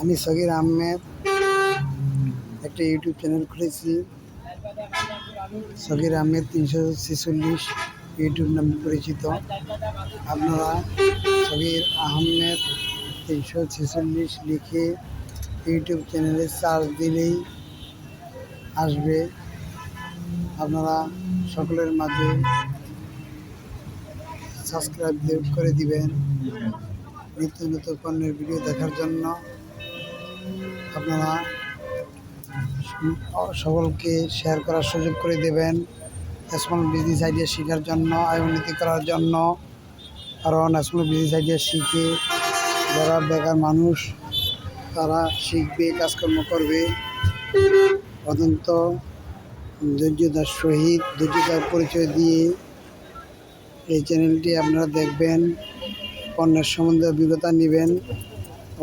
আমি সগির আহমেদ একটা YouTube channel খুলেছি। সগির আহমেদ 346 ইউটিউব নামে পরিচিত। আপনারা সগির আহমেদ 346 লিখে ইউটিউব চ্যানেলে সার্চ দিলেই আসবে। আপনারা সকলের মাঝে সাবস্ক্রাইব করে দিবেন নিত্য নতুন পণ্যের ভিডিও দেখার জন্য। আপনারা সকলকে শেয়ার করার সুযোগ করে দেবেন স্মল বিজনেস আইডিয়া শেখার জন্য, আয় উন্নতি করার জন্য। কারণ স্মল বিজনেস আইডিয়া শিখে যারা বেকার মানুষ তারা শিখবে, কাজকর্ম করবে। অত্যন্ত ধৈর্যতার সহিত ধৈর্যতার পরিচয় দিয়ে এই চ্যানেলটি আপনারা দেখবেন, পণ্যের সম্বন্ধে অভিজ্ঞতা নেবেন,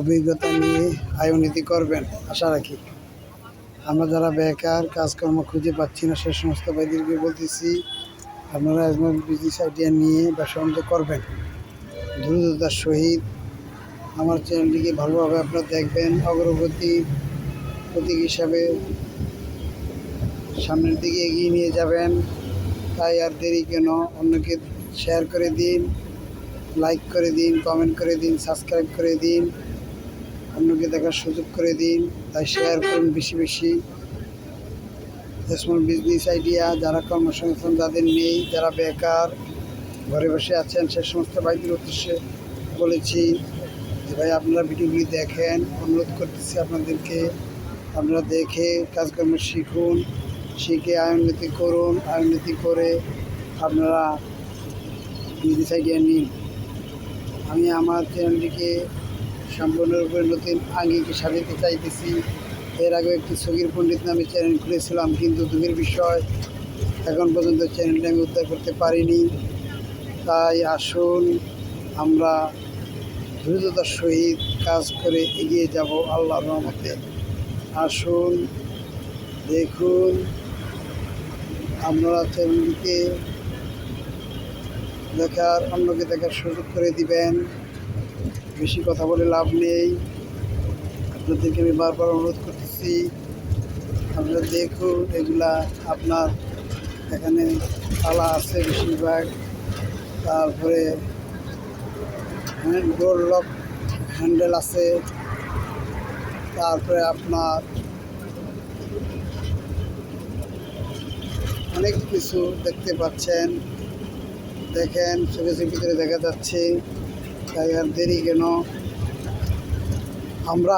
অভিজ্ঞতা নিয়ে আয় উন্নতি করবেন আশা রাখি। আমরা যারা বেকার কাজকর্ম খুঁজে পাচ্ছি না সে সমস্ত ভাইদেরকে বলতেছি আপনারা স্মল বিজনেস আইডিয়া নিয়ে ব্যবসা বাণিজ্য করবেন দ্রুততার সহিত। আমার চ্যানেলটিকে ভালোভাবে আপনারা দেখবেন, অগ্রগতি প্রতীক হিসাবে সামনের দিকে এগিয়ে নিয়ে যাবেন। তাই আর দেরি কেন, অন্যকে শেয়ার করে দিন, লাইক করে দিন, কমেন্ট করে দিন, সাবস্ক্রাইব করে দিন, অন্যকে দেখার সুযোগ করে দিন। তাই শেয়ার করুন বেশি বেশি। স্মল বিজনেস আইডিয়া যারা কর্মসংস্থান যাদের নেই, যারা বেকার ঘরে বসে আছেন সে সমস্ত ভাইদের উদ্দেশ্যে বলেছি যে ভাই আপনারা ভিডিওগুলি দেখেন, অনুরোধ করতেছি আপনাদেরকে। আপনারা দেখে কাজকর্ম শিখুন, শিখে আয় উন্নতি করুন, আয় উন্নতি করে আপনারা বিজনেস আইডিয়া নিন। আমি আমার চ্যানেলটিকে সম্পূর্ণরূপে নতুন আঙ্গিকে সাজাতে চাইতেছি। এর আগে একটি সগির পণ্ডিত নামে চ্যানেল খুলেছিলাম, কিন্তু দুঃখের বিষয় এখন পর্যন্ত চ্যানেলটি আমি উদ্ধার করতে পারিনি। তাই আসুন আমরা দ্রুততার সহিত কাজ করে এগিয়ে যাব আল্লাহর রহমতে। আসুন দেখুন, আপনারা চ্যানেলটিকে দেখার, অন্যকে দেখার সুযোগ করে দিবেন। বেশি কথা বলে লাভ নেই, আপনাদেরকে আমি বারবার অনুরোধ করতেছি আপনারা দেখুন। এগুলা আপনার এখানে তালা আছে বেশিরভাগ, তারপরে ডোর লক হ্যান্ডেল আছে, তারপরে আপনার অনেক কিছু দেখতে পাচ্ছেন। দেখেন শোকেসের ভিতরে দেখা যাচ্ছে। তাই আর দেরি কেন, আমরা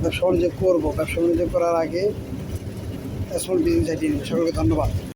ব্যবসা বাণিজ্য করবো। ব্যবসা বাণিজ্য করার আগে স্মল বিজনেস আইডিয়া। সকলকে ধন্যবাদ।